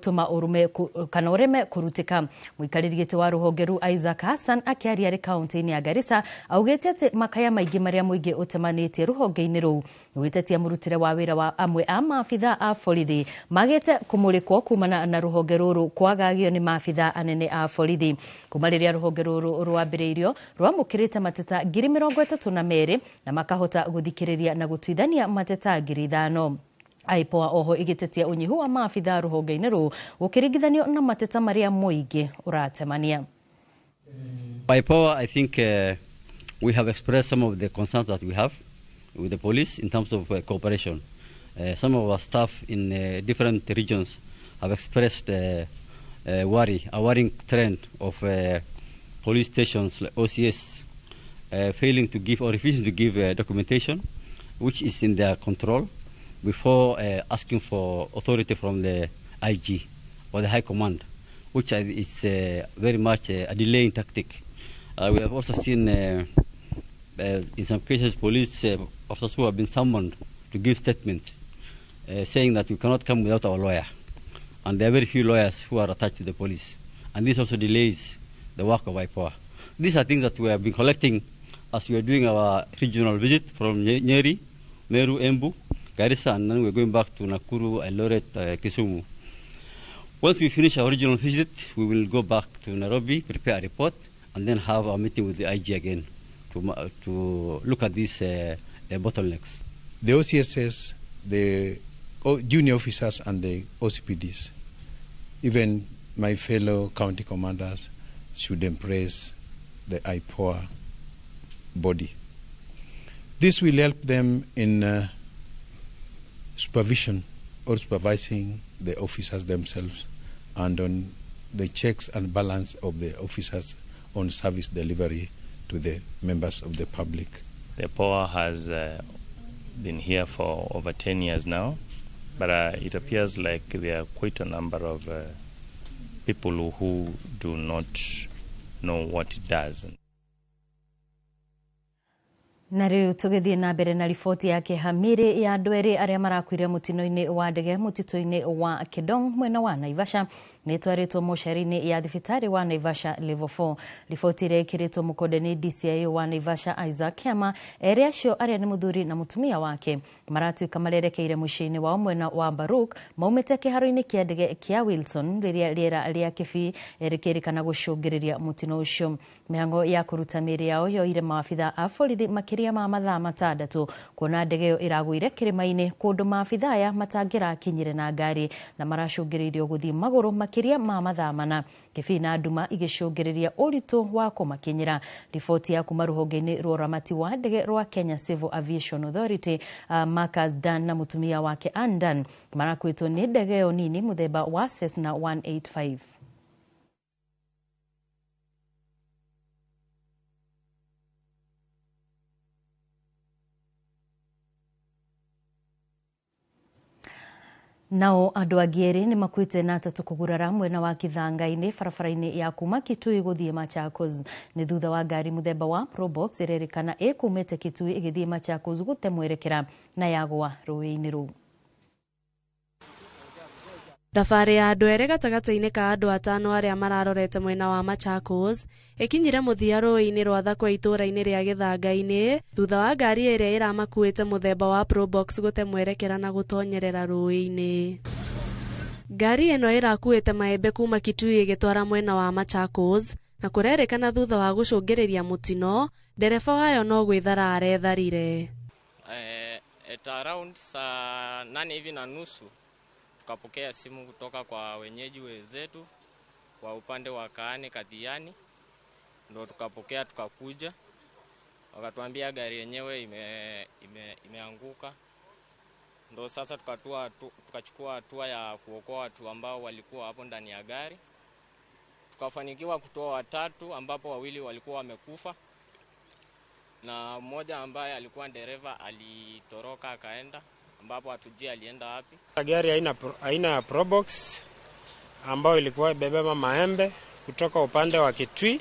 gutuma urume kana ureme kurutika. Muikariri giti wa ruhongeru Isaac Hassan akiaria ri county-ini ya Garissa augete ati makaya maingi maria muingi utemanitie ruhonge-ini ruu witetia murutire wa wira wa amwe a maabitha a borithi magete kumurikwo kumana na ruhonge ruru kwagagio ni maabitha anene a borithi. Kuma riria ruhonge ruru rwambiriirio rwamukirite mateta 32 na makahota guthikiriria na gutwithania mateta 5,000. IPOA oho igitetia unyihu wa maabitha ruhonge-ini ruu gukiringithanio na mateta maria muingi uratemania. IPOA, I think we have expressed some of the concerns that we have with the police in terms of cooperation. Some of our staff in different regions have expressed a worrying trend of police stations like OCS failing to give or refusing to give documentation which is in their control before asking for authority from the IG or the High Command, which is very much a delaying tactic. We have also seen in some cases police officers who have been summoned to give statements saying that we cannot come without our lawyer. And there are very few lawyers who are attached to the police. And this also delays the work of IPOA. These are things that we have been collecting as we are doing our regional visit from Nyeri, Meru, Embu, Garissa, and then we're going back to Nakuru, Eldoret, Kisumu. Once we finish our regional visit, we will go back to Nairobi, prepare a report, and then have a meeting with the IG again to look at these bottlenecks. The OCSs, the junior officers and the OCPDs, even my fellow county commanders should embrace the IPOA body. This will help them in supervision or supervising the officers themselves and on the checks and balance of the officers on service delivery to the members of the public. The IPOA has been here for over 10 years now, but it appears like there are quite a number of people who do not know what it does. Na riu tugithie na mbere na ripoti yake hamiri ya ndweri aria marakwire mutino-ini wa ndege mutito-ini wa Kidong mwena wa Naivasha nitwaritwo moshari-ini ya thibitari wa Naivasha level 4. Ripoti ire ikiritwo mukodeni DCI wa Naivasha Isaac Kema ere acio aria ni muthuri na mutumia wake maratuika marerekeire muciĩ-ini wa mwena wa Baruk maumite kiharo-ini kia ndege kia Wilson riria riera ria kibi rikirikana gucungiriria mutino ucio. Mihango ya kuruta miri yao yoire maabitha a borithi makiria ma mathaa 6 kuona ndege yo iragwire kirima-ini kundu maabitha aya matangira kinyire na ngari na maracungiririo guthii maguru makiria ma mathaa 4 kibi na nduma igicungiriria uritu wa kumakinyira. Ripoti ya kuma ruhonge-ini rwa uramati wa ndege rwa Kenya Civil Aviation Authority Marcus Dan na mutumia wake Andan marakwitwo ni ndege yo nini muthemba wa Cessna 185. Nao andu agieri ni makuite na atatu kugurara mwena wa Kithanga-ini barabara-ini ya kuma Kitui guthie Machakos ni thutha wa ngari muthemba wa Probox irerikana ikumite Kitui igithie Machakos gute mwerekera na yagwa rũĩ-inĩ rũu. Thabarĩ ya andũ erĩ gatagatĩ-inĩ ka andũ atano arĩa mararorete mwena wa Machakos ikinyire muthia rũĩ-inĩ rwa Thakwa itũra-inĩ rĩa Gĩthanga-inĩ thutha wa ngari ĩrĩa ĩramakuĩte muthemba wa Probox gũte mwerekera na gũtonyerera rũĩ-inĩ. Ngari ĩno ĩrakuĩte maembe kuma Kitui ĩgĩtwara mwena wa Machakos na kũrerĩkana thutha wa gũcũngĩrĩria mutino ndereba wayo no gwĩthara aretharire. At around saa 8:30 tukapokea simu kutoka kwa wenyeji wenzetu kwa upande wa Kaani Kadhiani, ndo tukapokea tukakuja, wakatuambia gari yenyewe imeanguka. Ndo sasa tukachukua hatua ya kuokoa watu ambao walikuwa hapo ndani ya gari. Tukafanikiwa kutoa 3 ambapo 2 walikuwa wamekufa na mmoja ambaye alikuwa dereva alitoroka akaenda ambapo hatujui alienda wapi. Gari aina ya Probox ambayo ilikuwa ibebeba maembe kutoka upande wa Kitui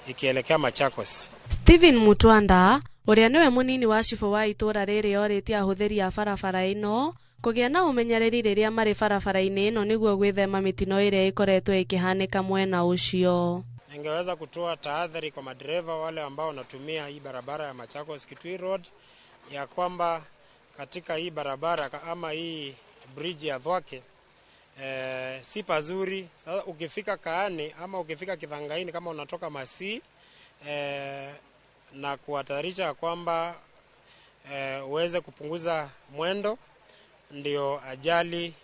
ikielekea Machakos. Steven Mutwanda uria niwe munini wa cifo wa itura riri oritie ahuthiri ya barabara ino kugia na umenyereri riria mari barabara-ini ino niguo gwithema mitino iria ikoretwo ikihanika mwena ucio. Ningeweza kutoa tahadhari kwa madereva wale ambao wanatumia hii barabara ya Machakos Kitui Road ya kwamba katika hii barabara ama hii bridge ya Thwake si pazuri. Sasa ukifika Kaani ama ukifika Kithangaini kama unatoka Masii na kuhatarisha kwamba uweze kupunguza mwendo ndio ajali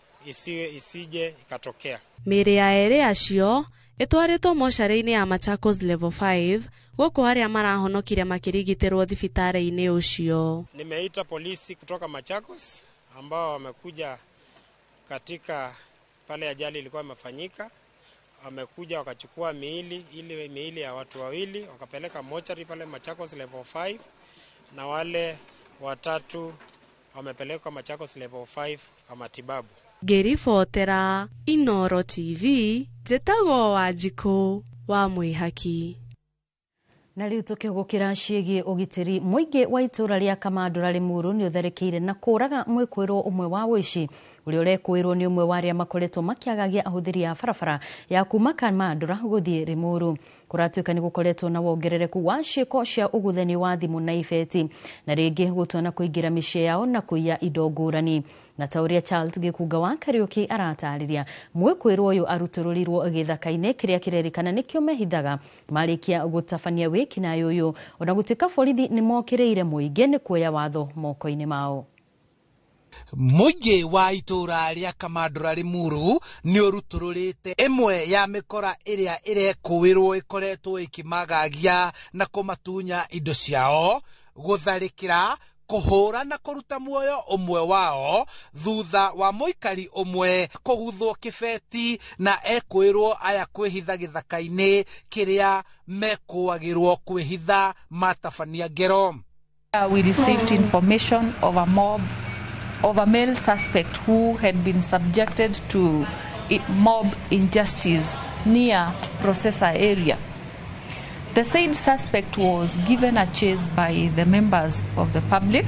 isije ikatokea. Mĩĩrĩ ya erĩ acio itwaritwo mocarĩ-inĩ ya Machakos level 5 gũkũ arĩa marahonokire makĩrigitĩrwo thibitarĩ-inĩ ũcio. Nimeita polisi kutoka Machakos ambao wamekuja katika pale ajali ilikuwa imefanyika. Wamekuja wakachukua miili ya watu wawili wakapeleka mochari pale Machakos level 5 na wale watatu wamepelekwa Machakos level 5 kwa matibabu. Ngĩribotera Inooro TV, njĩtagwo Wanjikũ wa Mwĩhaki. Na rĩu tũkĩgũkĩra ciĩgiĩ ũgitĩri, mũingĩ wa itũũra rĩa Kamandũra Limuru nĩ ũtharĩkĩire na kũũraga mwĩkũĩrwo ũmwe wa ũici ũrĩa ũrekũĩrwo nĩ ũmwe wa arĩa makoretwo makĩagagia ahũthĩri ya barabara ya kuma Kamandũra gũthiĩ Limuru. Kũratuĩka nĩ gũkoretwo na wongerereku wa ciĩko cia ũguthani wa thimũ na ibeti, na rĩngĩ gũtua na kũingĩra mĩciĩ yao na kũiya indo ngũrani. Na ta ũrĩa Charles Gĩkunga wa Kariũki aratarĩria, mwĩkũĩrwo ũyũ arutũrũrirwo gĩthaka-inĩ kĩrĩa kĩrerĩkana nĩkĩo mehithaga marĩkia gũtabania wĩkinaĩ ũyũ, ona gũtuĩka borithi nĩ mokĩrĩire mũingĩ nĩ kuoya watho moko-inĩ mao. Mũingĩ wa itũũra rĩa Kamandũra Limuru nĩ ũrutũrũrĩte ĩmwe ya mĩkora ĩrĩa ĩrekũĩrwo ĩkoretwo ĩkĩmagagia na kũmatunya indo ciao, gũtharĩkĩra, kũhũra na kũruta muoyo ũmwe wao thutha wa mũikari ũmwe kũguthwo kĩbeti na ekũĩrwo aya kwĩhitha gĩthaka-inĩ kĩrĩa mekũagĩrwo kwĩhitha matabania ngero. We received information of a male suspect who had been subjected to mob injustice near Processor area. The said suspect was given a chase by the members of the public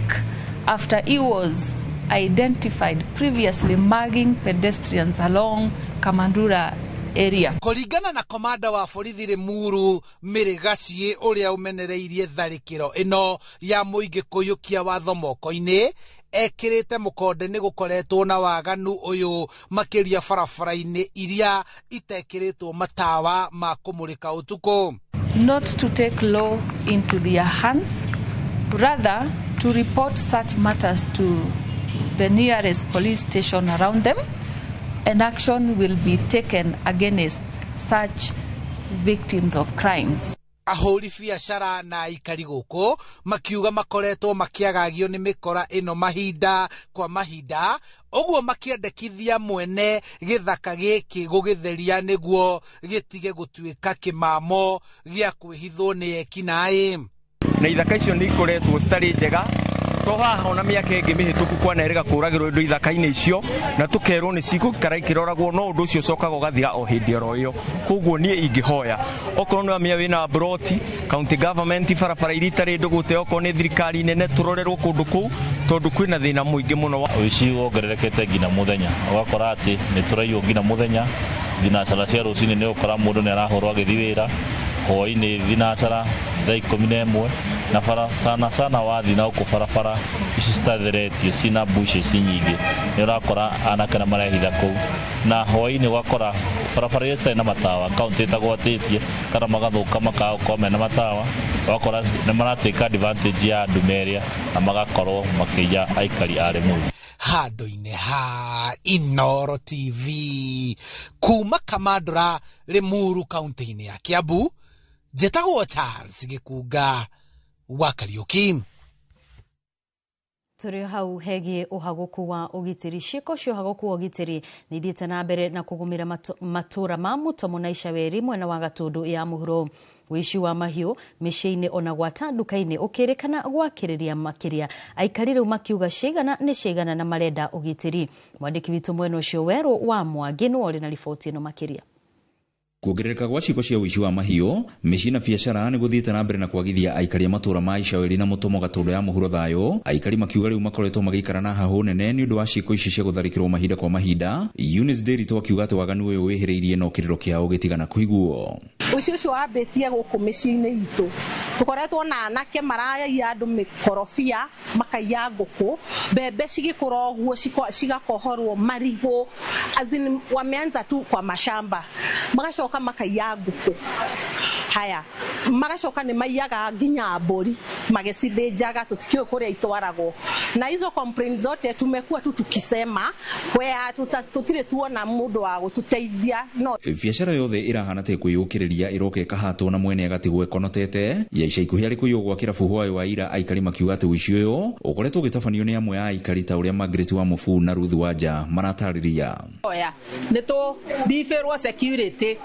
after he was identified previously mugging pedestrians along Kamandũra area. Kũringana na komanda wa borithi Limuru Mĩrĩgaciĩ ũrĩa ũmenereirie tharĩkĩro ĩno ya mũingĩ kũiyũkia watho moko-inĩ, ekĩrĩte mũkonde nĩ gũkoretwo na waganu ũyũ makĩria barabara-inĩ iria itekĩrĩtwo matawa ma kũmũrĩka ũtukũ. Not to take law into their hands, rather to report such matters to the nearest police station around them, and action will be taken against such victims of crimes. Ahũri biacara na aikari gũkũ makiuga makoretwo makĩagagio nĩ mĩkora ĩno mahinda kwa mahinda, ũguo makĩendekithia mwene gĩthaka gĩkĩ gũgĩtheria nĩguo gĩtige gũtuĩka kĩmamo gĩa kwĩhithwo nĩ ekinaĩ. Na ithaka icio nĩ ikoretwo citarĩ njega, to haha ona mĩaka ĩngĩ mĩhĩtũku kwanerĩga kũragĩrwo indo ithaka-inĩ icio na tũkerwo nĩ cigũikara ikĩroragwo, no ũndũ ũcio ũcokaga ũgathira o hĩndĩ oro ĩyo. Koguo niĩ ingĩhoya okorwo nĩ wamenya wĩna broti county government barabara iria itarĩ ndũgũte, okorwo nĩ thirikari nene tũrorerwo kũndũ kũu, tondũ kwĩna thĩna mũingĩ mũno. Ũici wongererekete nginya mũthenya, ũgakora atĩ nĩ tũraiywo nginya mũthenya. Thinacara cia rũcinĩ nĩ ũkora mũndũ nĩ arahũrwo agĩthiĩ wĩra, hwaĩ-inĩ thinacara thaa 11 na bara sana wathi na uko barabara ici citatheretio cina bushes nyingĩ nĩ ũrakora anake na marehitha kũu, na hwaĩ-inĩ ũgakora barabara iria citarĩ na matawa kaũntĩ ĩtagwatĩtie kana magathũka makakorwo mena matawa, ũgakora nĩ maratĩka advantage ya andũ merĩa na magakorwo makĩiya aikari a Limuru. Handũ-inĩ ha Inooro TV kuma Kamandũra Limuru kaũntĩ-inĩ ya Kiambu, njĩtagwo Charles Gĩkunga wa Kariũki. Tũrĩ hau hegiĩ ũhagũku wa ũgitĩri, ciĩko cia ũhagũku wa ũgitĩri nĩ ithiĩte na mbere na kũgũmĩra matũũra ma Mutomo na Icaweri mwena wa Gatũndũ ya mũhuro. Ũici wa mahiũ mĩciĩ-inĩ ona gwata nduka-inĩ ũkĩrĩkana gwakĩrĩria makĩria, aikari rĩu makiuga ciĩgana na marenda ũgitĩri. Mwandĩki witũ mwena ũcio Werũ wa Mwangi nĩ ũrĩ na riboti ĩno makĩria. Kuongerereka gwa ciiko cia uici wa mahiũ, mĩciĩ na biacara nĩ gũthiĩte na mbere na kwagithia aikari a matũũra ma Icaweri na Mutomo Gatũndũ ya mũhuro thayũ. Aikari makiuga rĩu makoretwo magĩikara na hahũ nene nĩ ũndũ wa ciiko ici cia gũtharĩkĩrwo mahinda kwa mahinda. Eunice Nderitu akiuga atĩ waganu ũyũ wĩhĩrĩirie no kĩrĩro kĩao gĩtigana kũiguo. Ũcio wambĩtie gũkũ mĩciĩ-inĩ itũ, tũkoretwo na anake maraiya andũ mĩkorobia makaiya ngũkũ, mbembe cigĩkũra ũguo cigakohorwo, marigũ, azin wameanza tu kwa mashamba, magacoka makaiya ngũkũ. Haya, magacoka nĩ maiyaga nginya mbũri magĩcithĩnjaga, tũtikĩũĩ kũrĩa itwaragwo. Na hizo complaints zote tumekuwa tu tukisema wea tutire tuona mũndũ wa gũtũteithia. No biacara yothe irahana ta kwĩyũkĩrĩria iroka ĩkahatwo na mwene agatigwo ekonotete. Ya ica ikuhĩ harĩ kũiywo gwa kĩrabu hwaĩ wa ira, aikari makiuga atĩ ũici ũyũ ũkoretwo ũgĩtabanio nĩ amwe ya aikari ta ũrĩa Margaret wa Mũbu na Ruth Wanja maratarĩria. Oya nĩ tũ bifĩrwo security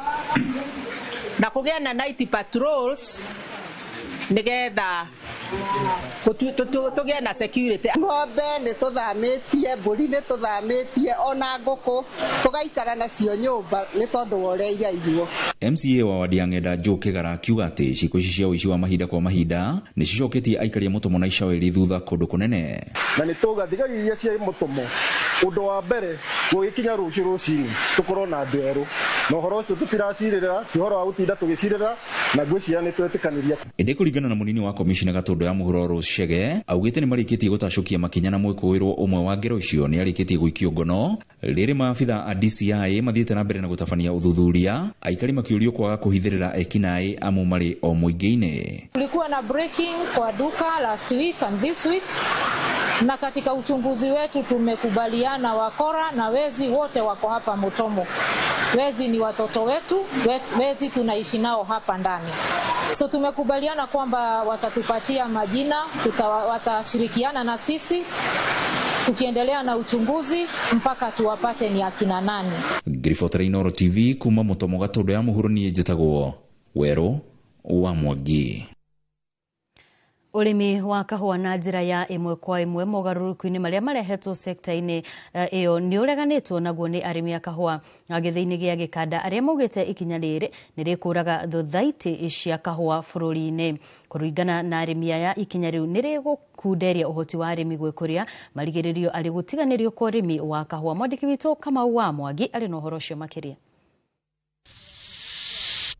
na kũgĩa na night patrols nigetha tũgĩe na security. Ng'ombe nĩ tũthamĩtie, mbũri nĩ tũthamĩtie, ona ngũkũ tũgaikara nacio nyũmba nĩ tondũ wa ũrĩa iraiguo. MCA wa wadi ya Ng'enda Joe Kĩgara akiuga atĩ ciiko ici cia ũici wa mahinda kwa mahinda nĩ cicoketie aikari a Mutomo na Icaweri thutha kũndũ kũnene. Na nĩ tũga thigari iria cia Mutomo ũndũ wa mbere gũgĩkinya rũciinĩ tũkorwo na andũ erũ, na ũhoro ũcio tũtiracirĩrĩra, ti ũhoro wa gũtinda tũgĩcirĩrĩra, na ngwĩciria nĩ twetĩkanĩria. Ĩndĩ kũringana na mũnini wa komishina Gatũndũ ya mũhuro Rose Chege, augĩte nĩ marĩkĩtie gũtacũkia makinya na mwĩkũĩrwo ũmwe wa ngero icio nĩ arĩkĩtie gũikio ngono. Rĩrĩ maabitha a DCI mathiĩte na mbere na gũtabania ũthuthuria, aikari makiũrio kwaga kũhithĩrĩra ekinaĩ amu marĩ o mũingĩ-inĩ. Tulikuwa na breaking kwa duka last week and this week, na katika uchunguzi wetu tumekubaliana wakora na wezi wote wako hapa Mutomo. Wezi ni watoto wetu, wezi tunaishi nao hapa ndani. So tumekubaliana kwamba watatupatia majina, watashirikiana na sisi tukiendelea na uchunguzi mpaka tuwapate ni akina nani. Grifotra Inoro TV kuma Mutomo Gatũndũ ya mũhuro niĩ njĩtagwo Werũ wa Mwangi. Ũrĩmi wa kahũa na njĩra ya ĩmwe kwa ĩmwe mogarũrũku-inĩ marĩa marehetwo sekta-inĩ ĩyo nĩ ũreganĩtwo naguo nĩ arĩmi a kahũa gĩthĩ-inĩ gĩa gĩkanda arĩa maugĩte ikinya rĩrĩ nĩ rĩkũraga thothaitĩ cia kahũa bũrũri-inĩ. Kũringana na arĩmi aya, ikinya rĩu nĩ rĩgũkunderia ũhoti wa arĩmi gwĩkũria, marigĩrĩrio arĩ gũtiganĩrio kwa ũrĩmi wa kahũa. Mwandĩki witũ Kamau wa Mwangi arĩ na ũhoro ũcio makĩria.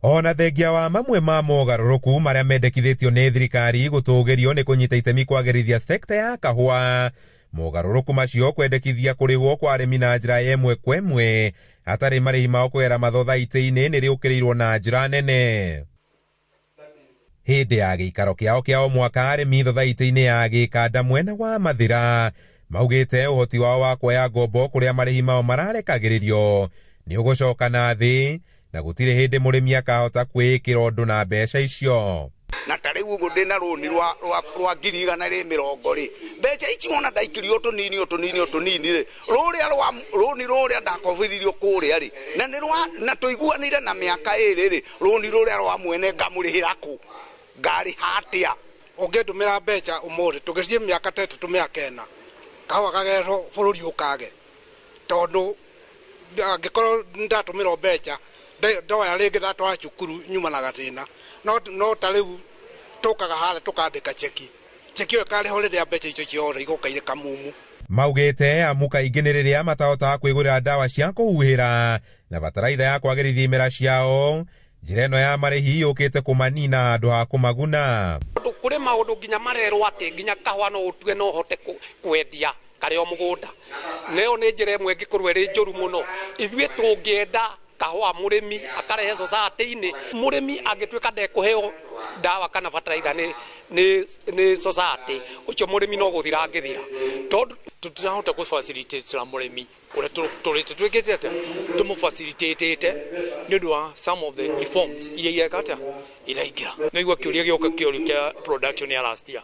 Ona thengia wa mamwe ma mogarũrũku marĩa mendekithĩtio nĩ thirikari gũtũgĩrio nĩ kũnyita itemi kwagĩrithia sekta ya kahũa, mogarũrũku macio kwendekithia kũrĩhwo kwa arĩmi na njĩra ya ĩmwe kwa ĩmwe hatarĩ marĩhi mao kũgera mathothaitĩ-inĩ nĩ rĩũkĩrĩirwo na njĩra nene. Hĩndĩ ya gĩikaro kĩao kĩa o mwaka, arĩmi thothaitĩ-inĩ ya gĩkanda mwena wa Mathira maugĩte ũhoti wao wa kuoya ngombo kũrĩa marĩhi mao mararekagĩrĩrio nĩ ũgũcoka na thĩ, na gũtirĩ hĩndĩ mũrĩmi akahota kwĩĩkĩra ũndũ na mbeca icio. Na tarĩ ũguo ndĩna rũni rwa 150 mbeca ici wona ndaikirio tũnini rĩ, rũni rũrĩa ndakobithirio kũrĩa rĩ, na tũiguanĩire na mĩaka ĩrĩ rĩ, rũni rũrĩa rwa mwene ngamũrĩhĩra kũ, ngarĩha atĩa? Ũngĩndũmĩra mbeca ũmũthĩ tũgĩcie mĩaka 3 mĩaka 4 kahũa kagerwo bũrũri ũkage, tondũ angĩkorwo ndatũmĩra mbeca ndoya rĩngĩ ndatwara cukuru nyuma na gathĩna, no ta rĩu tũkaga harĩa tũkandĩka cheki ĩyo ĩkarĩho rĩrĩa mbeca icio ciothe igoka irĩ kamumu. Maugĩte amu kaingĩ nĩ rĩrĩa matahotaga kwĩgũrĩra ndawa cia kũhuhĩra na bataraitha ya kwagĩrithia imera ciao, njĩra ĩno ya marĩhi yũkĩte kũmanina handũ ha kũmaguna. Kũrĩ maũndũ nginya marerwo atĩ nginya kahũa no ũtue no ũhote kwendia karĩ o mũgũnda. Nĩyo nĩ njĩra ĩmwe ĩngĩkorwo ĩrĩ njũru mũno. Ithuĩ tũngĩenda kahũa mũrĩmi akarehe society-inĩ, mũrĩmi angĩtuĩka ndekũheo ndawa kana bataraitha nĩ society, ũcio mũrĩmi no gũthira angĩthira, tondũ tutirahota gũfacilitate mũrĩmi ũrĩa tũrĩtũĩkĩte atĩa tũmũfacilitate nĩ ũndũ wa some of the reforms iria irekata iraingĩra. Naigua kĩũria gĩoka kĩũria kĩa production ya last year,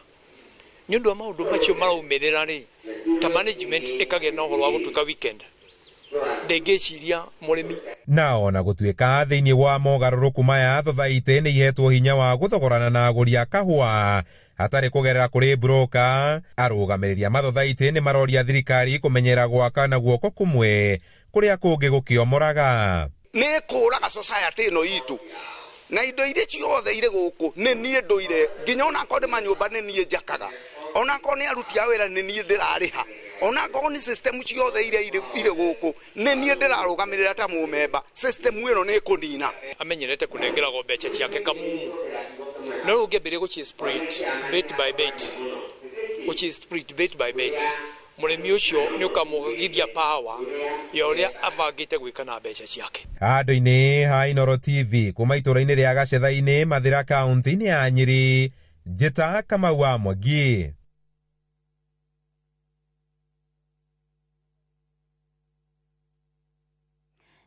nĩ ũndũ wa maũndũ macio maraumĩrĩra rĩ, ta management ĩkagĩa na ũhoro wa gũtuĩka weekend ndĩngĩciria mũrĩmi. Na ona gũtuĩka thĩinĩ wa mogarũrũku maya thothaitĩ nĩ ihetwo hinya wa gũthogorana na agũri a kahũa hatarĩ kũgerera kũrĩ broka, arũgamĩrĩria mathothaitĩ nĩ maroria thirikari kũmenyera gwaka na guoko kũmwe kũrĩa kũngĩ gũkĩomoraga. nä kå raga society ĩno itũ na indo iria ciothe irĩ gũkũ nĩ niĩ ndũire nginya onakorwo ndĩ manyũmba nĩ niĩ njakaga onakorwo nĩ aruti a wĩra nĩ niĩ ndĩrarĩha onakorwo nĩ system ciothe iria irĩ gũkũ nĩ niĩ ndĩrarũgamĩrĩra ta mũmemba system ĩno nĩ kũnina amenyerete kũnengeragwo mbeca ciake kamumu no ũngĩambĩrĩria gũci-split bit by bit gũci-split bit by bit mũrĩmi ũcio nĩ ũkamũgithia power ya ũrĩa abangĩte gwĩka na mbeca ciake. Handũ-inĩ ha Inooro TV kuma itũra-inĩ rĩa Gacetha-inĩ Mathĩra kaunti-inĩ ya Nyĩrĩ, njĩta Kamau wa Mwangi.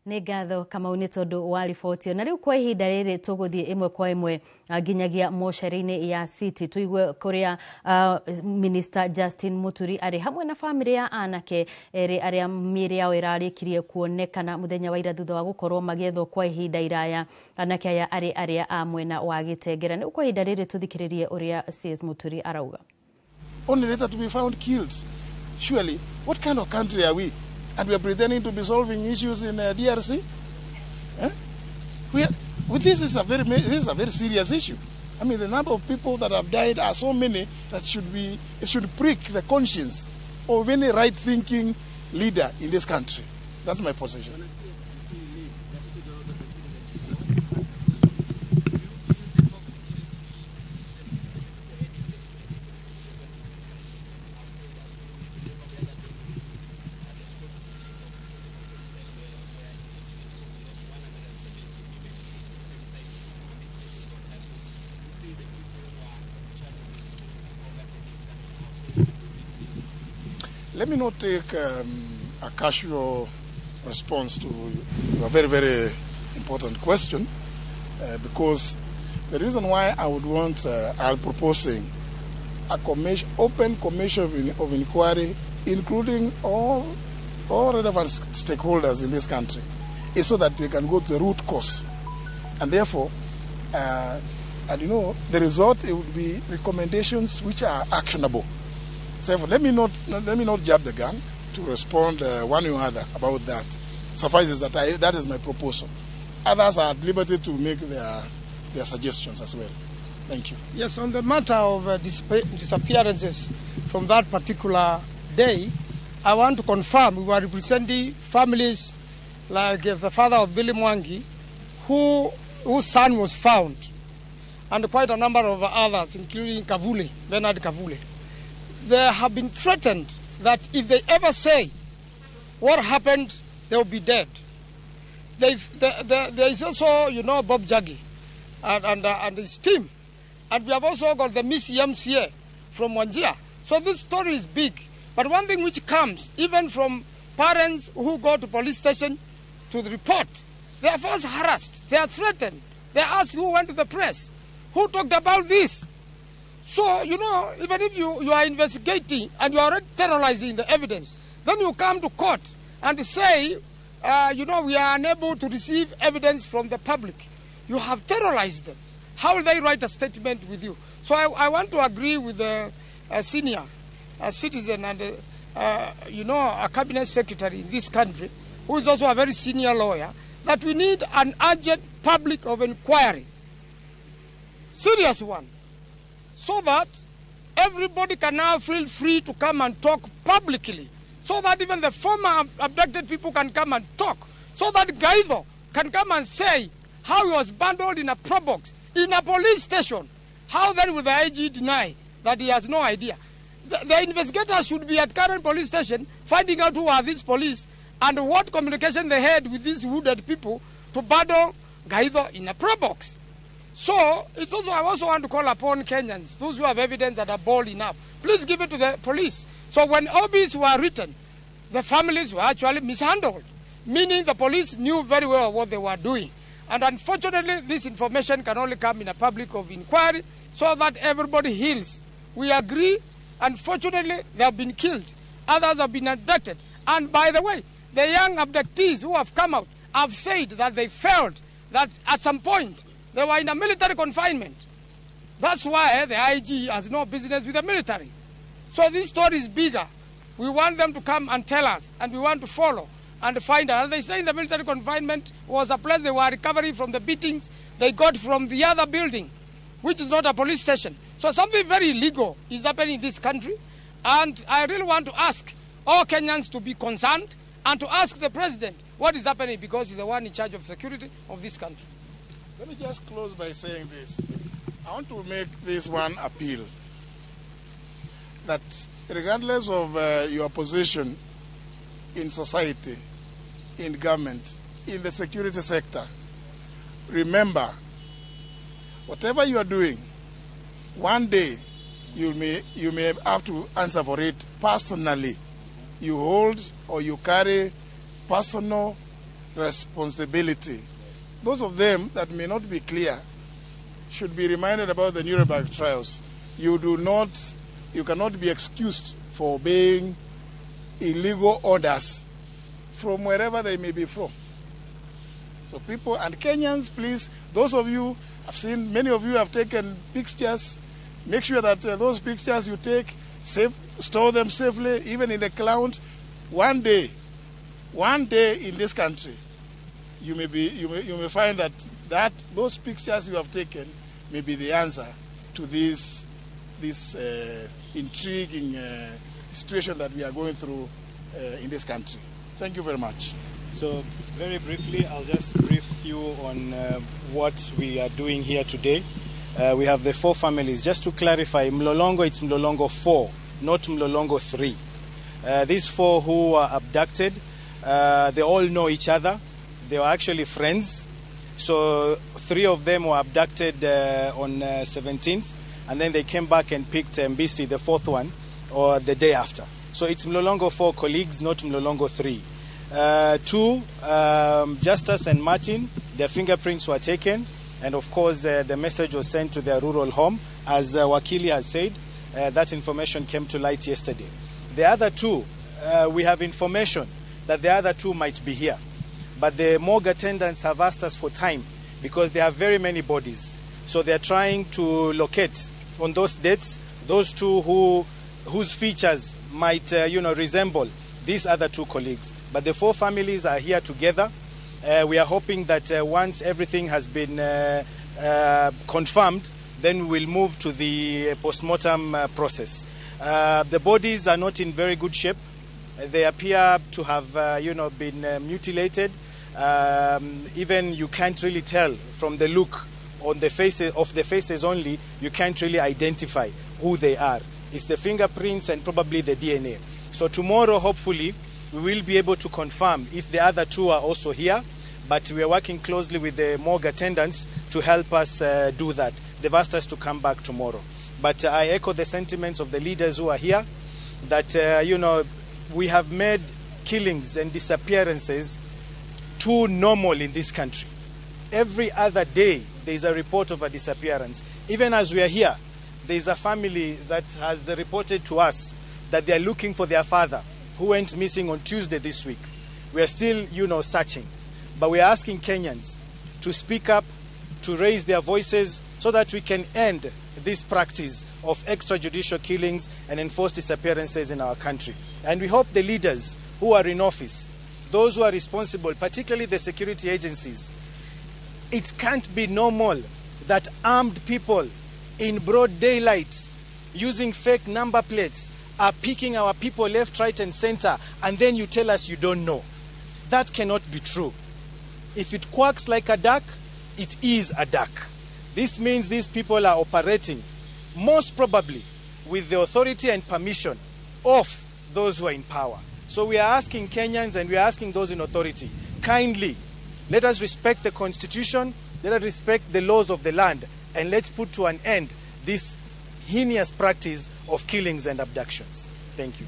Nĩ ngatho Kamau nĩ tondũ wa riboti na rĩu kwa ihinda rĩrĩ tũgũthiĩ ĩmwe kwa ĩmwe nginyagia mocarĩ-inĩ ya City tuigue kũrĩa Minister Justin Muturi arĩ hamwe na famĩlĩ ya anake erĩ arĩa mĩĩrĩ yao ĩrarĩkirie kuonekana mũthenya wa ira thutha wa gũkorwo magĩethwo kwa ihinda iraya. Anake aya arĩa a mwena wa Gĩtengera. Nĩ kwa ihinda rĩrĩ tũthikĩrĩrie ũrĩa CS Muturi arauga. Only later to be found killed. Surely, what kind of country are we? And we are pretending to be solving issues in DRC. This is a very serious issue. I mean, the number of people that have died are so many that it should prick the conscience of any right-thinking leader in this country. That's my position. Let me not take a casual response to your very, very important question, because the reason why I would want, I'm proposing a open commission of inquiry, including all relevant stakeholders in this country, is so that we can go to the root cause. And therefore, and the result, it would be recommendations which are actionable. So let me not jab the gun to respond one way or other about that. Suffices that that is my proposal. Others are at liberty to make their suggestions as well. Thank you. Yes, on the matter of disappearances from that particular day, I want to confirm we were representing families like the father of Billy Mwangi, whose son was found, and quite a number of others, including Bernard Kavule. They have been threatened that if they ever say what happened, they will be dead. There is also, Bob Jaggi and his team. And we have also got the Miss MCA from Wanjia. So this story is big. But one thing which comes, even from parents who go to police station to report, they are first harassed, they are threatened. They ask who went to the press, who talked about this. So, even if you are investigating and you are already terrorizing the evidence, then you come to court and say, we are unable to receive evidence from the public. You have terrorized them. How will they write a statement with you? So I want to agree with the senior citizen and, a cabinet secretary in this country, who is also a very senior lawyer, that we need an urgent public of inquiry. Serious one. So that everybody can now feel free to come and talk publicly. So that even the former abducted people can come and talk. So that Gaido can come and say how he was bundled in a probox in a police station. How then will the IG deny that he has no idea? The investigators should be at current police station finding out who are these police and what communication they had with these wounded people to bundle Gaido in a probox. So, it's also, I also want to call upon Kenyans, those who have evidence that are bold enough, please give it to the police. So when OBs were written, the families were actually mishandled, meaning the police knew very well what they were doing. And unfortunately, this information can only come in a public of inquiry so that everybody heals. We agree, unfortunately, they have been killed. Others have been abducted. And by the way, the young abductees who have come out have said that they felt that at some point, they were in a military confinement. That's why the IG has no business with the military. So this story is bigger. We want them to come and tell us, and we want to follow. and find her. And they say in the military confinement was a place they were recovering from the beatings they got from the other building, which is not a police station. So something very illegal is happening in this country. And I really want to ask all Kenyans to be concerned and to ask the president what is happening, because he's the one in charge of security of this country. Let me just close by saying this. I want to make this one appeal, that regardless of your position in society, in government, in the security sector, remember, whatever you are doing, one day you may have to answer for it personally. You hold or you carry personal responsibility. Those of them that may not be clear should be reminded about the Nuremberg trials. You cannot be excused for obeying illegal orders from wherever they may be from. So people and Kenyans, please, those of you, I've seen many of you have taken pictures. Make sure that those pictures you take, store them safely, even in the cloud. One day in this country, you may find that those pictures you have taken may be the answer to this intriguing situation that we are going through in this country. Thank you very much. So very briefly, I'll just brief you on what we are doing here today. We have the 4 families. Just to clarify, Mlolongo, it's Mlolongo 4, not Mlolongo 3. These 4 who were abducted, they all know each other. They were actually friends. So 3 of them were abducted on 17th, and then they came back and picked Mbisi, the 4th one, or the day after. So it's Mlolongo 4 colleagues, not Mlolongo 3. 2, Justus and Martin, their fingerprints were taken, and of course the message was sent to their rural home. As Wakili has said, that information came to light yesterday. The other 2, we have information that the other 2 might be here, but the morgue attendants have asked us for time because there are very many bodies. So they're trying to locate on those dates those 2 whose features might resemble these other 2 colleagues. But the 4 families are here together. We are hoping that once everything has been confirmed, then we will move to the postmortem process. The bodies are not in very good shape. They appear to have been mutilated. Even you can't really tell from the look on the faces only, you can't really identify who they are. It's the fingerprints and probably the DNA. So tomorrow, hopefully, we will be able to confirm if the other 2 are also here, but we are working closely with the morgue attendants to help us do that. They've asked us to come back tomorrow. But I echo the sentiments of the leaders who are here, that, we have made killings and disappearances too normal in this country. Every other day, there is a report of a disappearance. Even as we are here, there is a family that has reported to us that they are looking for their father who went missing on Tuesday this week. We are still, searching. But we are asking Kenyans to speak up, to raise their voices so that we can end this practice of extrajudicial killings and enforced disappearances in our country. And we hope the leaders who are in office, those who are responsible, particularly the security agencies, it can't be normal that armed people in broad daylight using fake number plates are picking our people left, right, and center, and then you tell us you don't know. That cannot be true. If it quacks like a duck, it is a duck. This means these people are operating, most probably, with the authority and permission of those who are in power. So we are asking Kenyans and we are asking those in authority, kindly, let us respect the Constitution, let us respect the laws of the land, and let's put to an end this heinous practice of killings and abductions. Thank you.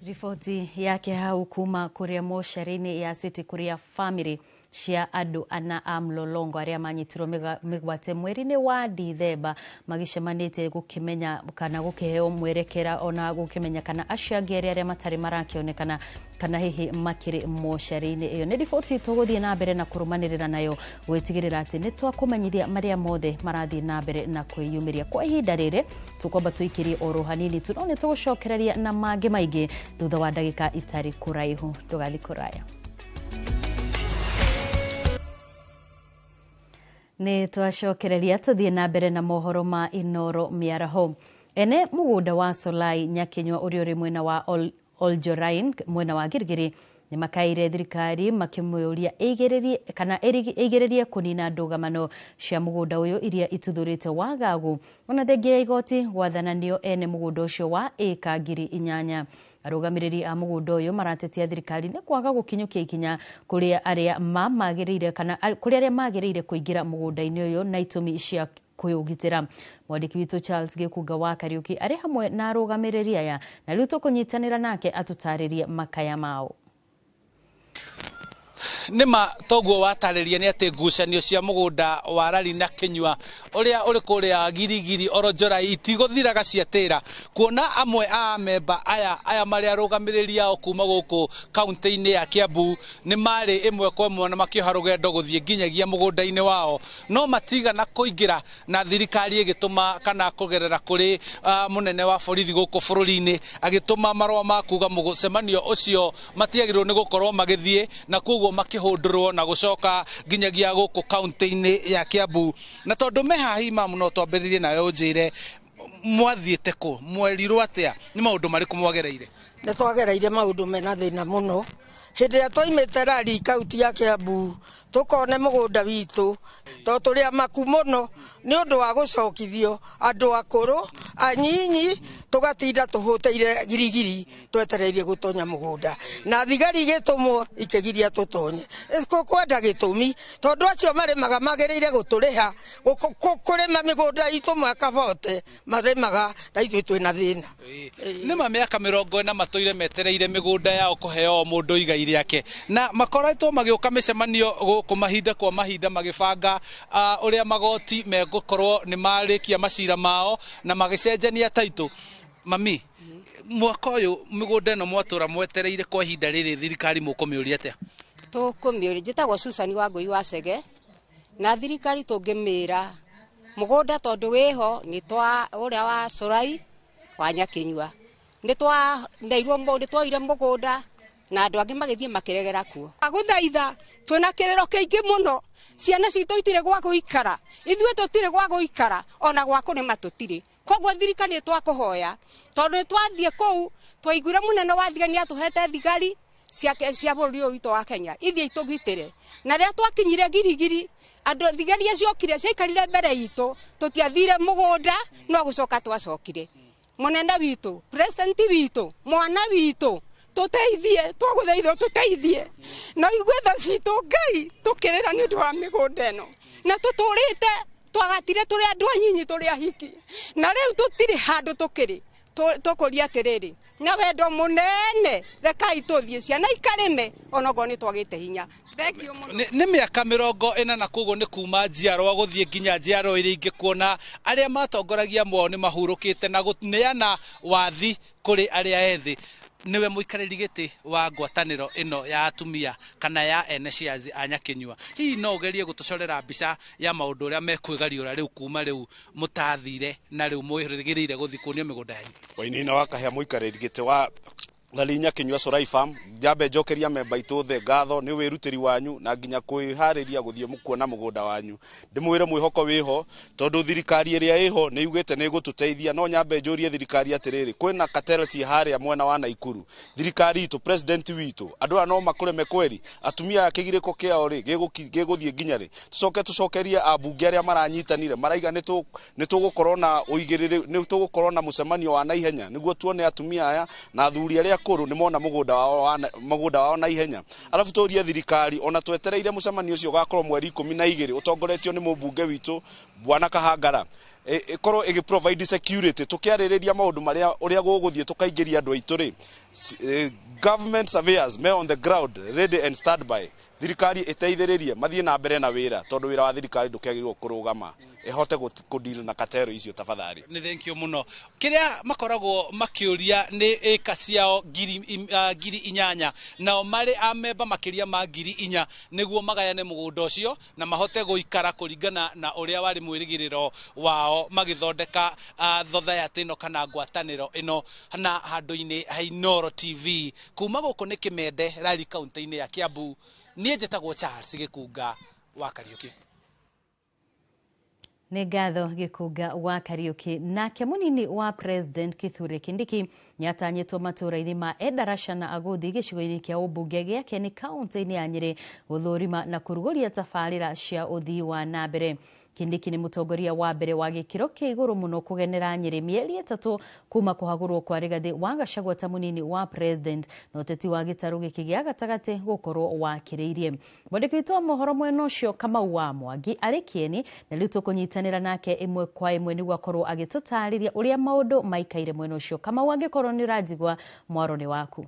Ripoti yake hau kuma kuria moshari-inĩ ya City Kuria Family cia andu ana a mlolongo aria manyitirwo migwate mweri-ini wa Dithemba magicemanite gukimenya kana gukiheo mwerekera ona gukimenya kana acio angi aria matari marakionekana kana hihi makiri moshari-ini iyo. Ni riboti tuguthie na mbere na kurumanirira nayo gwitigirira ati ni twakumenyithia maria mothe marathie na mbere na kwiyumiria. Kwa ihinda riri tukwamba tuikirie oro hanini tunone tugucokereria na mangi maingi thutha wa ndagika itari kuraihu. Tugali kuraya. Ni twacokereria tuthie na mbere na mohoro ma Inoro miaraho. Ene mugunda wa Solai Nyakinywa uri mwena wa Oljorain mwena wa Girigiri ni makaire thirikari makimuyuria eigererie kunina ndugamano cia mugunda uyu iria ituthurite wagagu ona thengia igoti gwathananio ene mugunda ucio wa eka 8,000. Arugamiriri a mugunda uyu maratetia thirikari ni kwaga gukinyukia ikinya kuria aria magirire kana kuria aria magirire kuingira mugunda-ini uyu na itumi cia kuyugitira. Mwandiki witu Charles Gikuga wa Kariuki ari hamwe na arugamiriri aya na riu tukunyitanira nake atutaririe makaya mao. Nima toguo watariria ni ati ngucanio cia mugunda wa Rari na Kinyua uria uri kuria Girigiri Oronjora itiguthiraga ciatira kuona amwe a memba aya mari arugamiriri ao kuma guku kaunti-ini ya Kiambu ni mari imwe kwa imwe na makioha rugendo guthie nginyagia mugunda-ini wao no matiga na kuingira na thirikari igituma kana kugerera kuri munene wa borithi guku bururi-ini agituma marwa ma kuga mucemanio ucio matiagirwo ni gukorwo magithie na kuguo makihundurwo na gucoka nginyagia guku kaunti-ini ya Kiambu. Na tondu me hahi mamu no twambiririe nawe unjire mwathiete ku mwerirwo atia ni maundu mariku mwagereire? Ni twagereire maundu mena thina muno hindi ya twaimite Rari kaunti ya Kiambu tukone mugunda witu to turi amaku muno ni undu wa gucokithio andu akuru anyinyi tugatinda tuhuteire Girigiri twetereirie gutonya mugunda na thigari gitumwo ikigiria tutonye kwenda gitumi tondu acio marimaga magereire guturiha kurima migunda itu mwaka vote marimaga na ithu twina thina. Nima miaka 40 matoire metereire migunda yao kuheo mundu igai riake na makoretwo magioka micemanio guku mahinda kwa mahinda magibanga uria magoti megukorwo ni marikia macira mao na magicenjania taitu. Mami, mwaka uyu migunda ino mwatura mwetereire kwa ihinda riri thirikari mukumiuria atia? Tukumiuria njitagwo Susani wa Ngui wa Cege na thirikari tungimira mugunda tondu wiho ni twa uria wa Solai wa Nyakinyua ni twa ndeirwo ni twaire mugunda na andu angi magithie makiregera kuo aguthaitha twina kiriro kiingi muno ciana citu itire gwa guikara ithue tutire gwa guikara ona gwa kurima tutire koguo thirikari twakuhoya tondu twathie kuu twaigura munene wa thigari atuhete thigari cia bururi witu wa Kenya ithie itugitire na ria twakinyire Girigiri andu thigari aciokire ciaikarire mbere itu tutiathire mugunda no gucoka twacokire munene witu president witu mwana witu tuteithie twaguthaitha tuteithie na igwetha citu Ngai tukirira ni undu wa migunda ino na tuturite twagatire turi andu anyinyi turi ahiki na riu tutiri handu tukiri tukuria atiriri na wendo munene rekai tuthie ciana ikarime onogo ni twagite hinya. Ni miaka 40 na kuguo ni kuma njiarwa guthie nginya njiarwa iria ingi kuona aria matongoragia mwao ni mahurukite na guneana wathi kuri aria ethi. Niwe muikariri giti wa ngwataniro ino ya atumia kana ya ene ciazi a Nyakinyua hihi no ugerie gutucorera mbica ya maundu uria mekwigariura riu kuma riu mutathire na riu mwirigirire guthikunio migunda yanyu? Wainina wakahea muikariri giti wa Rari Nyakinyua Solai Farm jambe njokeria memba itu the ngatho ni wirutiri wanyu na nginya kwihariria guthie mukuona mugunda wanyu ndimwire mwihoko wiho tondu thirikari iria iho ni yugite ni gututeithia no nyambe njurie thirikari atiriri kwina katelsi haria mwena wa Naikuru thirikari itu president witu andu no makureme kweri atumia kigiriko kiao ri giguthie nginya ri tucokerie abunge aria maranyitanire maraiga ni tugukorwo na uigiriri ni tugukorwo na mucemanio wa naihenya niguo tuone atumia aya na athuri aria kuru ni mona mugunda wao na ihenya alafu turia thirikari ona twetereire mucemanio ucio gakorwo mweri 12 utongoretio ni mubunge witu Bwana Kahangara ikorwo igi provide security tukiaririria maundu maria uria guguthie tukaingiria andu aitu ri government surveyors me on the ground ready and stand by thirikari iteithĩrĩrie mathie na mbere na wĩra tondu wĩra wa thirikari ndũkĩagĩrĩrwo kũrũgama ihote kũdeal na katero icio tafadhali. Ni thank you muno. Kiria makoragwo makiuria ni eka ciao ngiri inyanya nao mari amemba makiria ma ngiri inya niguo magayane mugunda ucio na mahote guikara kuringana na uria wari mwirigiriro wao magithondeka thotha ya tino kana ngwataniro ino na handu-ini ha Inooro TV kuma guku ni Kimende Rari kaunti-ini ya Kiambu. Niĩ njĩtagwo Charles Gĩkunga wa Kariũki. Nĩ ngatho Gĩkunga wa Kariũki. Nake mũnini wa President Kithure Kindiki nĩatanyĩtwo matũra-inĩ ma Endarasha na Agũthi gĩcigo-inĩ kĩa ũmbunge gĩake nĩ kaunti-inĩ ya Nyĩrĩ gũthũrima na kũrugũria tabarĩra cia ũthii wa na mbere. Kindiki ni mũtongoria wa mbere wa gĩkĩro kĩa igũrũ mũno kũgenera Nyĩrĩ mĩeri 3 kuma kũhagũrwo kwa Rigathĩ wa Gachagua ta mũnini wa President na ũteti wa gĩtarũ gĩkĩ gĩa gatagatĩ gũkorwo wakĩrĩirie. Mwandĩki witũ wa mohoro mwena ũcio Kamau wa Mwangi arĩ Kieni na rĩu tũkũnyitanĩra nake ĩmwe kwa ĩmwe nĩguo akorwo agĩtũtarĩria ũrĩa maũndũ maikaire mwena ũcio. Kamau angĩkorwo nĩ ũranjigua mwaro nĩ waku.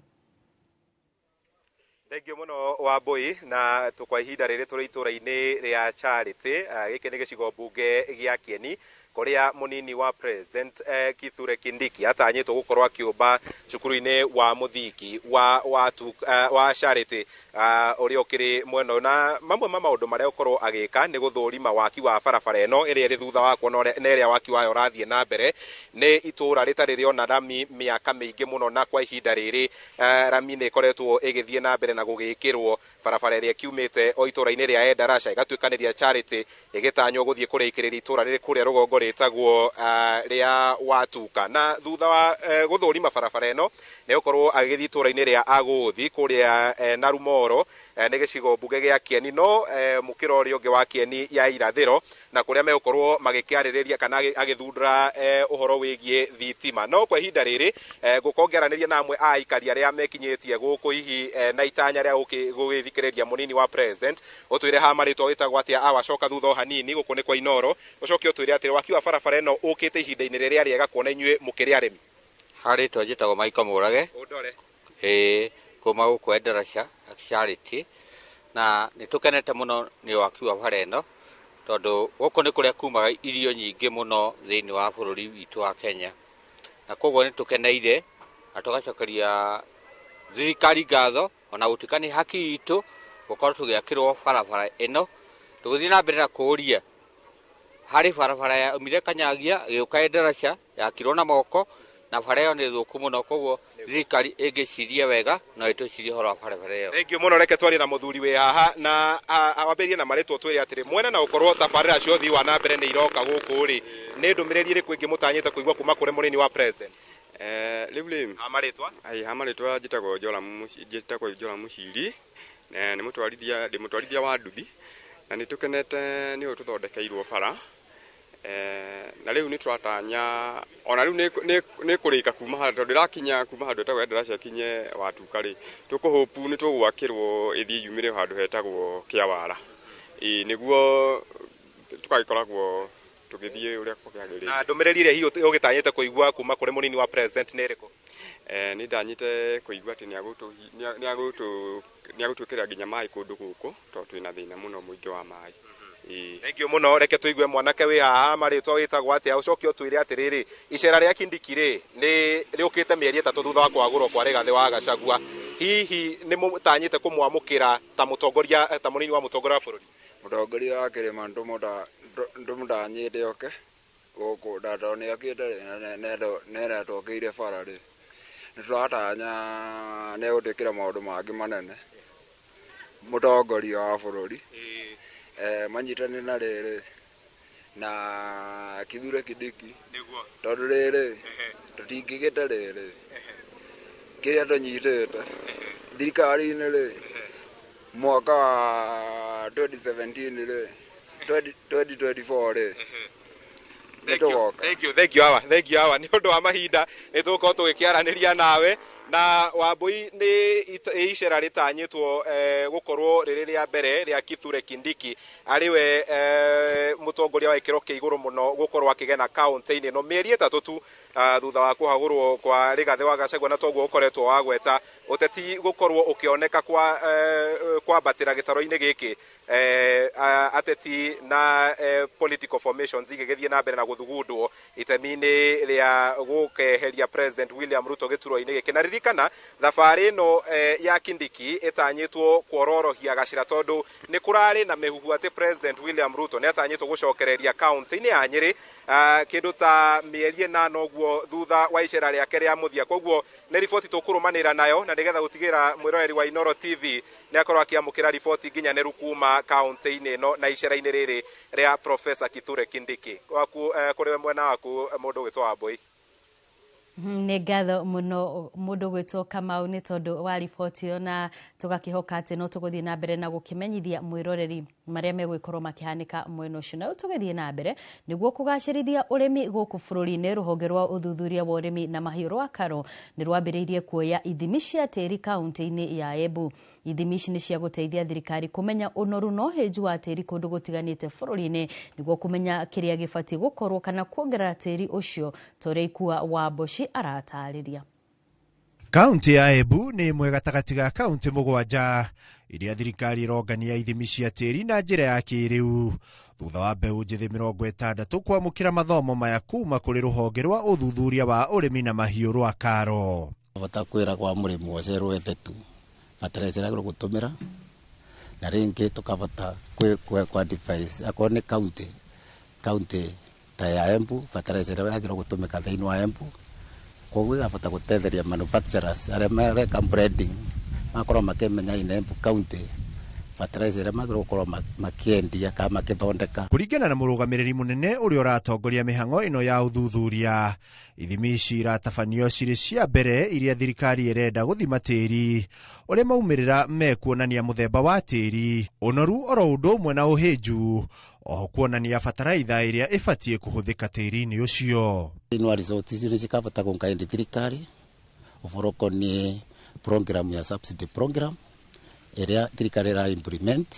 Thank you muno wa Mbui na tukwa ihinda rĩrĩ tũrĩ itũra-inĩ rĩa Charity gĩkĩ nĩ gĩcigo mbunge gĩa Kieni kuria munini wa President Kithure Kindiki atanyĩtwo gũkorwo akĩũmba cukuru-inĩ wa mũthingi wa Charity ũrĩa ũkĩrĩ mwena na mamwe ma maũndũ marĩa ũkorwo agĩka nĩ gũthũrima waki wa barabara ĩno ĩrĩa ĩrĩ thutha wako na ĩrĩa waki wayo ũrathiĩ na mbere. Nĩ itũra rĩtarĩ rĩona rami mĩaka mĩingĩ mũno na kwa ihinda rĩrĩ rami nĩ ĩkoretwo ĩgĩthiĩ na mbere na gũgĩkĩrwo barabara ĩrĩa kiumĩte o itũra-inĩ rĩa Endarasha ĩgatuĩkanĩria Charity ĩgĩtanywo gũthiĩ kũrĩkĩrĩria itũra rĩrĩ kũrĩa rũgongo rĩtagwo rĩa Watuka. Na thutha wa gũthũrima barabara ĩno nĩ gũkorwo agĩthiĩ itũra-inĩ rĩa Agũthi kũrĩa na Rumoro nĩ gĩcigo mbunge gĩa Kieni no mũkĩro ũrĩa ũngĩ wa Kieni ya irathĩro na kũrĩa megũkorwo magĩkĩarĩrĩria kana agĩthundũra ũhoro wĩgiĩ thitima. No kwa ihinda rĩrĩ ngũkorwo ngĩaranĩria na amwe a aikari arĩa mekinyĩtie gũkũ hihi na itanya rĩa gũgĩthikĩrĩria mũnini wa President ũtwĩre ha marĩtwa wĩtagwo atĩa awacoka thutha hanini gũkũ nĩ kwa Inooro ũcoke ũtwĩre atĩ waki wa barabara ĩno ũkĩte ihinda-inĩ rĩrĩa rĩega kuona inyuĩ mũkĩrĩ arĩmi. Harĩtwa njĩtagwo Maiko Mũrage kuma gũkũ Endarasha Charity na nĩ tũkenete mũno nĩ waki wa bara ĩno tondũ gũkũ nĩ kũrĩa kumaga irio nyingĩ mũno thĩinĩ wa bũrũri witũ wa Kenya na koguo nĩ tũkeneire na tũgacokeria thirikari ngatho ona gũtuĩka nĩ haki itũ gũkorwo tũgĩakĩrwo barabara ĩno. Tũgũthiĩ na mbere na kũũria harĩ barabara ya umire Kanyagia gĩũka Endarasha yakirwo na moko na bara ĩyo nĩ thũku mũno koguo thirikari ĩngĩciria wega no ĩtũcirie horo wa barabara ĩyo. Thank you mũno. Reke twarie na mũthuri wĩ haha na awambĩrĩrie na marĩtwa twĩre atĩrĩ mwena na ũkorwo tabarĩra cia ũthii wa na mbere nĩ iroka gũkũ rĩ nĩ ndũmĩrĩri ĩrĩkũ ĩngĩ mũtanyĩte kũigua kuma kũrĩ mũnini wa President? Rĩu marĩtwa njĩtagwo Njola Mũciri nĩ mũtwarithia wa nduthi na nĩ tũkenete nĩ tũthondekeirwo bara na rĩu nĩ tũratanya ona rĩu nĩ kũrĩka kuma handũ ndĩrakinya kuma handũ hetagwo Endarasha kinye Watuka rĩ tũkũhopu nĩ tũgwakĩrwo ĩthiĩ yumĩre handũ hetagwo Kĩawara nĩguo tũgagĩkoragwo tũgĩthiĩ ũrĩa kwagĩrĩire. Na ndũmĩrĩri ĩrĩa hihi ũgĩtanyĩte kũigua kuma kũrĩ mũnini wa President nĩ ĩrĩkũ? Nĩ ndanyĩte kũigua atĩ nĩ agũtwĩkĩra nginya maĩ kũndũ gũkũ tondũ twĩna thĩna mũno mũingĩ wa maĩ. Thank you mũno. Reke tũigue mwanake wĩ haha marĩtwa wĩtagwo atĩa ũcoke ũtwĩre atĩrĩrĩ icera rĩa Kindiki rĩ nĩ rĩũkĩte mĩeri 3 thutha wa kwagũrwo kwa Rigathĩ wa Gachagua. Hihi nĩ mũtanyĩte kũmwamũkĩra ta mũtongoria ta mũnini wa mũtongoria wa bũrũri? Mũtongoria wa kĩrĩma ndũmũtanyĩte oke gũkũ ndatoo nĩ akĩte nenda tũkĩire bara rĩ nĩ tũratanya nĩ egũtwĩkĩra maũndũ mangĩ manene mũtongoria wa bũrũri manyitanĩre na rĩrĩ na Kithure Kindiki tondũ rĩrĩ tũtingĩgĩte rĩrĩ kĩrĩa tũnyitĩte thirikari-inĩ rĩ mwaka wa 2017 rĩ 2024 rĩ Thank you hawa nĩ ũndũ wa mahinda nĩ tũgũkorwo tũgĩkĩaranĩria nawe na Wambui ni icera ritanyitwo gukorwo riri ria mbere ria Kithure Kindiki ariwe mutongoria wa ikiro kia iguru muno gukorwo akigena county-ini no mieri 3 tu thutha wa kuhagurwo kwa Rigathi wa Gachagua na toguo ukoretwo wagweta uteti gukorwo ukioneka kwa batira gitaro-ini giki ateti na political formations igigithie na mbere na guthugundwo itemi-ini ria gukeheria President William Ruto gituro-ini giki na ririkana thabari no ya Kindiki itanyitwo kwororohia gacira tondu ni kurari na mehuhu ati President William Ruto ni atanyitwo gucokereria county-ini ya Nyeri kindu ta mieri 8 uguo thutha wa icera riake ria muthia koguo ni riboti tukurumanira nayo na nigetha gutigira mwiroreri wa Inoro TV ni akorwo akiamukira riboti nginyaneru kuma county-ini no na icera-ini riri ria Professor Kithure Kindiki waku kuri mwena waku mundu gwitwa Wambui. Nĩ ngatho mũno mũndũ gwĩtwo Kamau nĩ tondũ wa riboti ĩyo na tũgakĩhoka atĩ no tũgũthiĩ na mbere na gũkĩmenyithia mwĩroreri marĩa megwĩkorwo makĩhanĩka mwena ũcio. Na tũgĩthiĩ na mbere nĩguo kũgacĩrithia ũrĩmi gũkũ bũrũri-inĩ, rũhonge rwa ũthuthuria wa ũrĩmi na mahiũ rwa Karo nĩ rwambĩrĩirie kuoya ithimi cia tĩri kaunti-inĩ ya Embu. Ithimi ici nĩ cia gũteithia thirikari kũmenya ũnoru na ũhĩnju wa tĩri kũndũ gũtiganĩte bũrũri-inĩ nĩguo kũmenya kĩrĩa gĩbatiĩ gũkorwo kana kuongerera tĩri ũcio torĩa Ikua wa Mboci aratarĩria. Kaunti ya Embu nĩ ĩmwe gatagatĩ ga kaunti mũgwanja iria thirikari ĩrongania ithimi cia tĩri na njĩra ya kĩrĩu thutha wa mbeũ njĩthĩ 60 kwamũkĩra mathomo maya kuma kũrĩ rũhonge rwa ũthuthuria wa ũrĩmi na mahiũ rwa Karo. Bata kwĩra kwa mũrĩmi wothe rwethetu fertilizer agĩrĩirwo gũtũmĩra na rĩngĩ tũkabata kwa device akorwo nĩ county ta ya Embu fertilizer agĩrĩirwo gũtũmĩka thĩinĩ wa Embu. Koguo gabata gũtetheria manufacturers arĩa mareka breeding makorwo makĩmenya ina Embu county fertilizer magĩrĩirwo gũkorwo makĩendia kana makĩthondeka. Kũringana na mũrũgamĩrĩri mũnene ũrĩa ũratongoria mĩhang'o ĩno ya ũthuthuria, ithimi ici iratabanio cirĩ cia mbere iria thirikari ĩrenda gũthima tĩri ũrĩa maumĩrĩra mekuonania mũthemba wa tĩri, ũnoru oro ũndũ ũmwe na ũhĩnju, oho kuonania bataraitha ĩrĩa ĩbatiĩ kũhũthĩka tĩri-inĩ ũcio. Inwa resort ici nĩ cikabata kũngaĩndi thirikari ũboro ũkoniĩ program ya subsidy program ĩrĩa thirikari ĩra implement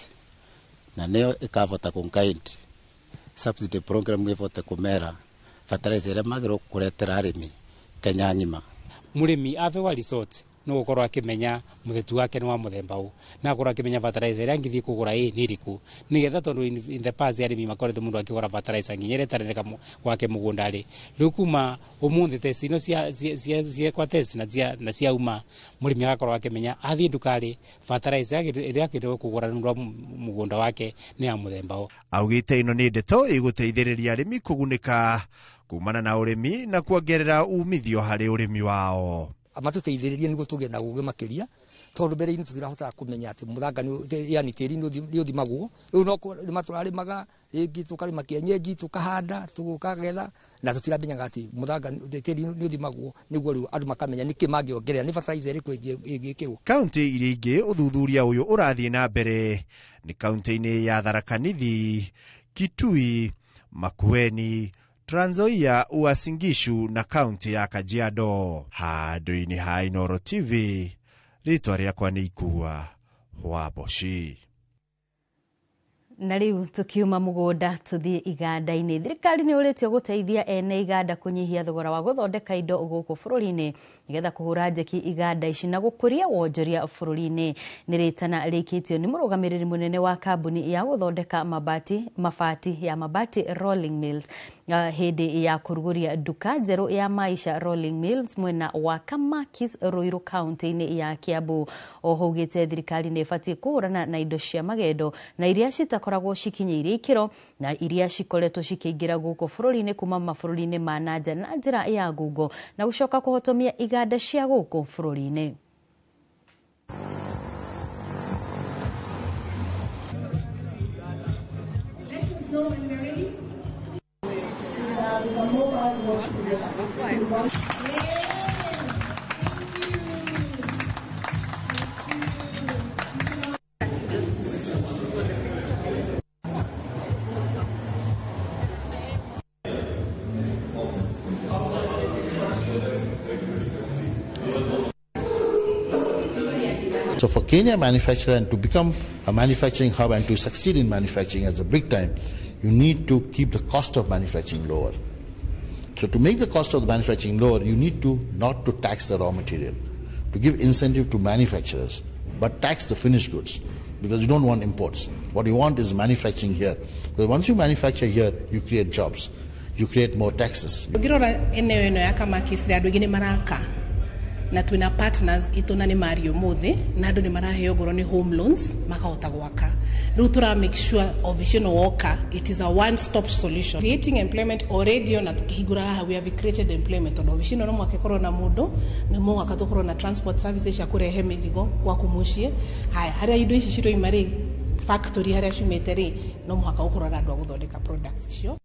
na nĩyo ĩkabata kũngaĩndi subsidy program ĩbota kũmera fertilizer ĩrĩa magĩrĩirwo kũretera arĩmi Kenya ng'ima. Mũrĩmi abewa resort no gũkorwo akĩmenya mũthetu wake nĩ wa mũthemba ũũ na gũkorwo akĩmenya fertilizer ĩrĩa angĩthiĩ kũgũra nĩ ĩrĩkũ, nĩgetha tondũ in the past arĩmi makoretwo mũndũ akĩgũra fertilizer nginya ĩrĩa ĩtarendeka gwake mũgũnda-rĩ, rĩu kuma ũmũthĩ test ino ciekwa test na ciauma mũrĩmi agakorwo akĩmenya athiĩ nduka-rĩ fertilizer ĩrĩa akĩrĩirwo kũgũra mũgũnda wake nĩ ya mũthemba ũũ. Augĩte ĩno nĩ ndeto ĩgũteithĩrĩria arĩmi kũgunĩka kumana na ũrĩmi na kuongerera umithio harĩ ũrĩmi wao. Amatuteithĩrĩrie nĩguo tũgĩe na ũgĩ makĩria tondũ mbere-inĩ tũtirahotaga kũmenya atĩ mũthanga yani tĩri nĩ ũthimagwo, rĩu no kũrĩma tũrarĩmaga rĩngĩ tũkarĩma kĩenyenji tũkahanda tũkagetha na tũtiramenyaga atĩ mũthanga tĩri nĩ ũthimagwo, nĩguo rĩu andũ makamenya nĩkĩ mangĩongerera nĩ fertilizer ĩrĩkũ ĩngĩkĩrwo. Kaunti iria ingĩ ũthuthuria ũyũ ũrathiĩ na mbere nĩ kaunti-inĩ ya Tharaka Nithi, Kitui, Makueni, Trans Nzoia, Uasin Gishu na kaunti ya Kajiado. Handũ-inĩ ha Inoro TV, rĩtwa rĩakwa nĩ Ikua wa Mboci. Na rĩu tukiuma mũgũnda tuthiĩ iganda-inĩ. Thirikari nĩ ũrĩtio gũteithia ene iganda kũnyihia thogora wa gũthondeka indo gũkũ bũrũri-inĩ nĩgetha kũhũra njeki iganda ici na gũkũria wonjoria bũrũri-inĩ. Nĩ rĩtana rĩkĩtio nĩ mũrũgamĩrĩri mũnene wa kambuni ya gũthondeka mabati Rolling Mills hĩndĩ ya kũrugũria nduka njerũ ya Maisha Rolling Mills mwena wa Kamakis Ruiru kaunti-inĩ ya Kiambu. Oho ugĩte thirikari nĩ ĩbatiĩ kũhũrana na indo cia magendo na iria citakoragwo cikinyĩire ikĩro na iria cikoretwo cikĩingĩra gũkũ bũrũri-inĩ kuma mabũrũri-inĩ ma nanja na njĩra ya ngungo na gũcoka kũhotomia iganda cia gũkũ bũrũri-inĩ. So for Kenya manufacturer and to become a manufacturing hub and to succeed in manufacturing as a big time, you need to keep the cost of manufacturing lower. So to make the cost of the manufacturing lower, you need to not to tax the raw material, to give incentive to manufacturers, but tax the finished goods, because you don't want imports. What you want is manufacturing here. Because once you manufacture here, you create jobs, you create more taxes. Na twina partners itona ni Mario Muthi na andu ni maraheo ngoro ni home loans makahota gwaka riu tura make sure Ovation Woka it is a one stop solution creating employment already na tukihigura haha we have created employment on Ovation no mwake korwo na mundu ni mo wakatokorwo na transport services ya kurehe mirigo kwa kumushie haya haria indo ici ciro imari factory haria cumete ri no mwaka ukorwo na andu a guthondeka products icio.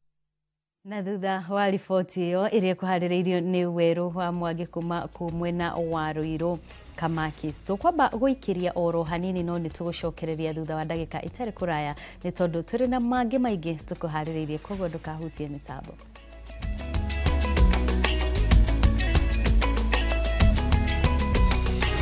Na thutha wa riboti iyo iria kuhaririirio ni Weru wa Mwangi kuma kumwena wa Ruiru Kamakis tukwamba guikiria oro hanini no ni tugucokereria thutha wa ndagika itari kuraya ni tondu turi na mangi maingi tukuhaririirie koguo ndukahutie mitambo.